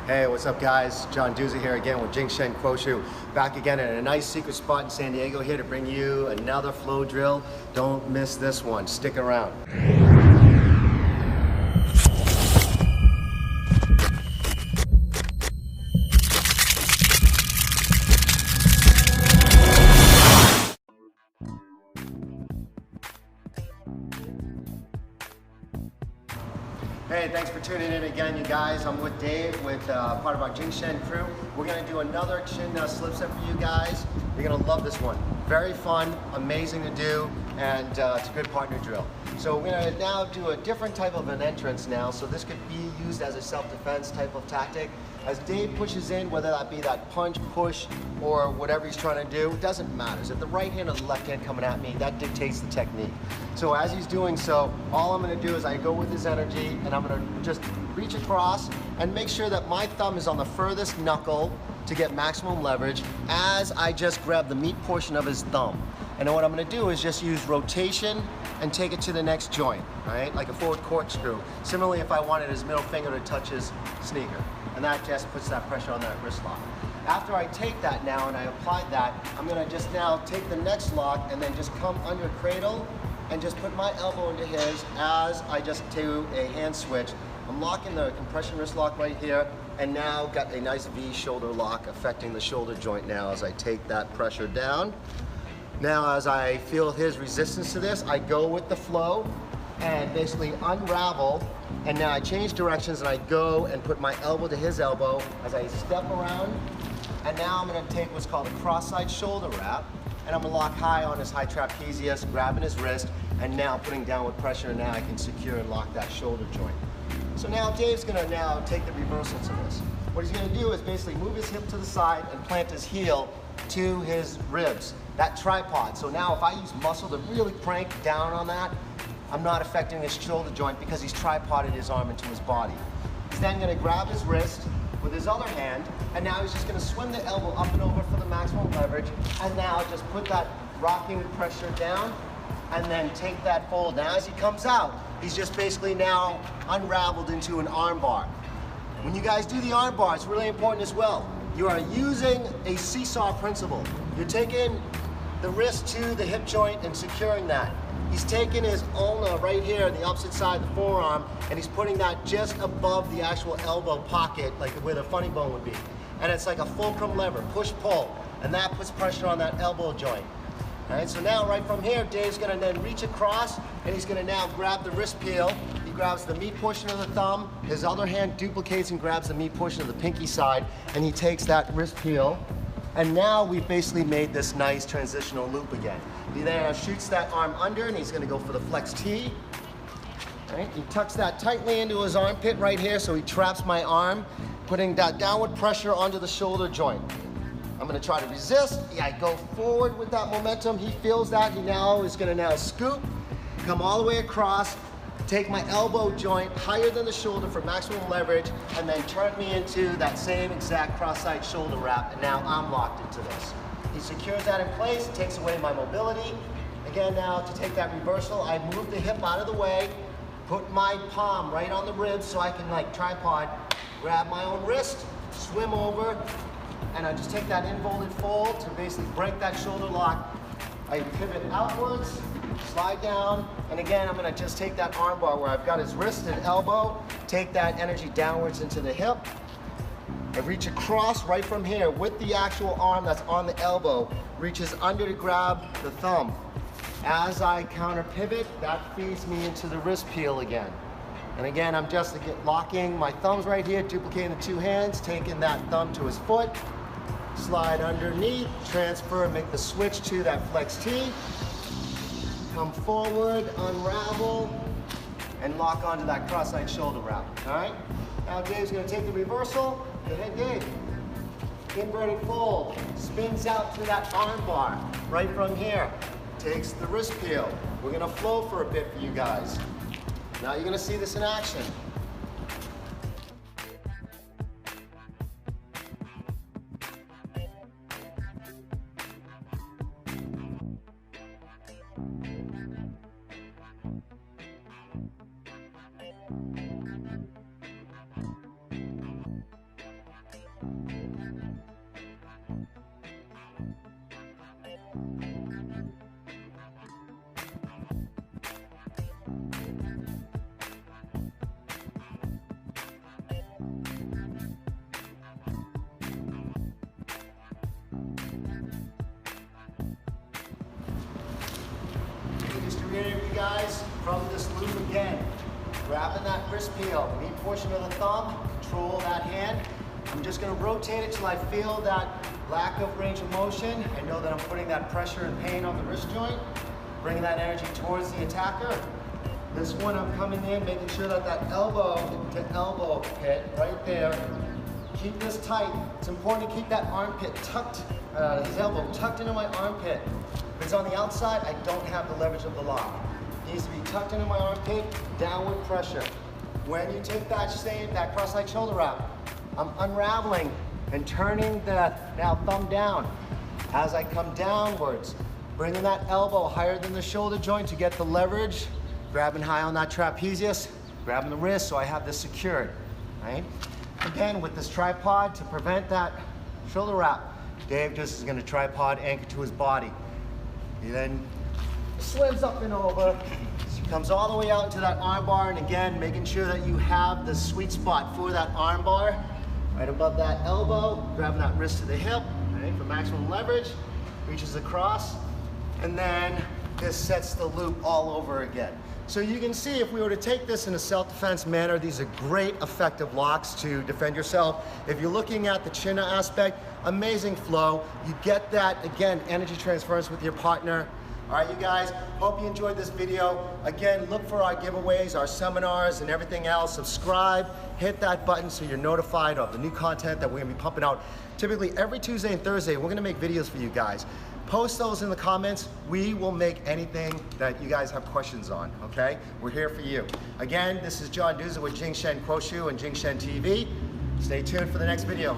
Hey, what's up guys? John Doozy here again with Jingshen Quoshu. Back again in a nice secret spot in San Diego here to bring you another flow drill. Don't miss this one. Stick around. Hey, thanks for tuning in again, you guys. I'm with Dave with part of our Jingshen crew. We're gonna do another chin slip set for you guys. You're gonna love this one. Very fun, amazing to do, and it's a good partner drill. So we're gonna now do a different type of an entrance now. So this could be used as a self-defense type of tactic. As Dave pushes in, whether that be that punch, push, or whatever he's trying to do, it doesn't matter. Is it the right hand or the left hand coming at me? That dictates the technique. So as he's doing so, all I'm gonna do is I go with his energy and I'm gonna just reach across and make sure that my thumb is on the furthest knuckle to get maximum leverage as I just grab the meat portion of his thumb. And then what I'm gonna do is just use rotation and take it to the next joint, right? Like a forward corkscrew. Similarly, if I wanted his middle finger to touch his sneaker. And that just puts that pressure on that wrist lock. After I take that now and I apply that, I'm gonna just now take the next lock and then just come under cradle and just put my elbow into his as I just do a hand switch. I'm locking the compression wrist lock right here and now got a nice V shoulder lock affecting the shoulder joint now as I take that pressure down. Now as I feel his resistance to this, I go with the flow and basically unravel, and now I change directions and I go and put my elbow to his elbow as I step around, and now I'm gonna take what's called a cross-side shoulder wrap, and I'm gonna lock high on his high trapezius, grabbing his wrist, and now putting downward pressure, and now I can secure and lock that shoulder joint. So now Dave's gonna now take the reversal to this. What he's gonna do is basically move his hip to the side and plant his heel to his ribs, that tripod. So now if I use muscle to really crank down on that, I'm not affecting his shoulder joint because he's tripoded his arm into his body. He's then gonna grab his wrist with his other hand, and now he's just gonna swing the elbow up and over for the maximum leverage, and now just put that rocking pressure down, and then take that fold. Now as he comes out, he's just basically now unraveled into an arm bar. When you guys do the arm bar, it's really important as well. You are using a seesaw principle. You're taking the wrist to the hip joint and securing that. He's taking his ulna right here, the opposite side of the forearm, and he's putting that just above the actual elbow pocket, like where the funny bone would be. And it's like a fulcrum lever, push-pull, and that puts pressure on that elbow joint. All right, so now right from here, Dave's gonna then reach across, and he's gonna now grab the wrist peel. He grabs the meat portion of the thumb, his other hand duplicates and grabs the meat portion of the pinky side, and he takes that wrist peel. And now we've basically made this nice transitional loop again. He then shoots that arm under and he's gonna go for the flex T. Right? He tucks that tightly into his armpit right here so he traps my arm, putting that downward pressure onto the shoulder joint. I'm gonna try to resist. Yeah, I go forward with that momentum. He feels that. He now is gonna now scoop, come all the way across, take my elbow joint higher than the shoulder for maximum leverage, and then turn me into that same exact cross-side shoulder wrap, and now I'm locked into this. He secures that in place, takes away my mobility. Again, now to take that reversal, I move the hip out of the way, put my palm right on the ribs so I can like tripod, grab my own wrist, swim over, and I just take that inverted fold to basically break that shoulder lock. I pivot outwards, slide down, and again, I'm gonna just take that arm bar where I've got his wrist and elbow, take that energy downwards into the hip. I reach across right from here with the actual arm that's on the elbow, reaches under to grab the thumb. As I counter pivot, that feeds me into the wrist peel again. And again, I'm just locking my thumbs right here, duplicating the two hands, taking that thumb to his foot, slide underneath, transfer, make the switch to that flex T. Come forward, unravel, and lock onto that cross-side shoulder wrap, all right? Now Dave's gonna take the reversal. Go ahead, Dave. Inverted fold, spins out to that arm bar, right from here. Takes the wrist peel. We're gonna flow for a bit for you guys. Now you're gonna see this in action. here, you guys, from this loop again. Grabbing that wrist peel, knee portion of the thumb, control that hand. I'm just gonna rotate it till I feel that lack of range of motion. I know that I'm putting that pressure and pain on the wrist joint, bringing that energy towards the attacker. This one I'm coming in, making sure that that elbow to elbow hit right there. Keep this tight. It's important to keep that armpit tucked, his elbow tucked into my armpit. If it's on the outside, I don't have the leverage of the lock. It needs to be tucked into my armpit, downward pressure. When you take that cross-side shoulder wrap, I'm unraveling and turning the now thumb down. As I come downwards, bringing that elbow higher than the shoulder joint to get the leverage, grabbing high on that trapezius, grabbing the wrist so I have this secured, right? Again, with this tripod to prevent that shoulder wrap, Dave just is gonna tripod anchor to his body. He then slims up and over, comes all the way out into that arm bar, and again, making sure that you have the sweet spot for that arm bar, right above that elbow, grabbing that wrist to the hip, right, for maximum leverage, reaches across, and then this sets the loop all over again. So you can see if we were to take this in a self-defense manner, these are great effective locks to defend yourself. If you're looking at the chin aspect, amazing flow. You get that, again, energy transference with your partner. All right, you guys, hope you enjoyed this video. Again, look for our giveaways, our seminars, and everything else. Subscribe, hit that button so you're notified of the new content that we're gonna be pumping out. Typically every Tuesday and Thursday, we're gonna make videos for you guys. Post those in the comments. We will make anything that you guys have questions on, okay? We're here for you. Again, this is John Duza with Jing Shen Quoshu and Jing Shen TV. Stay tuned for the next video.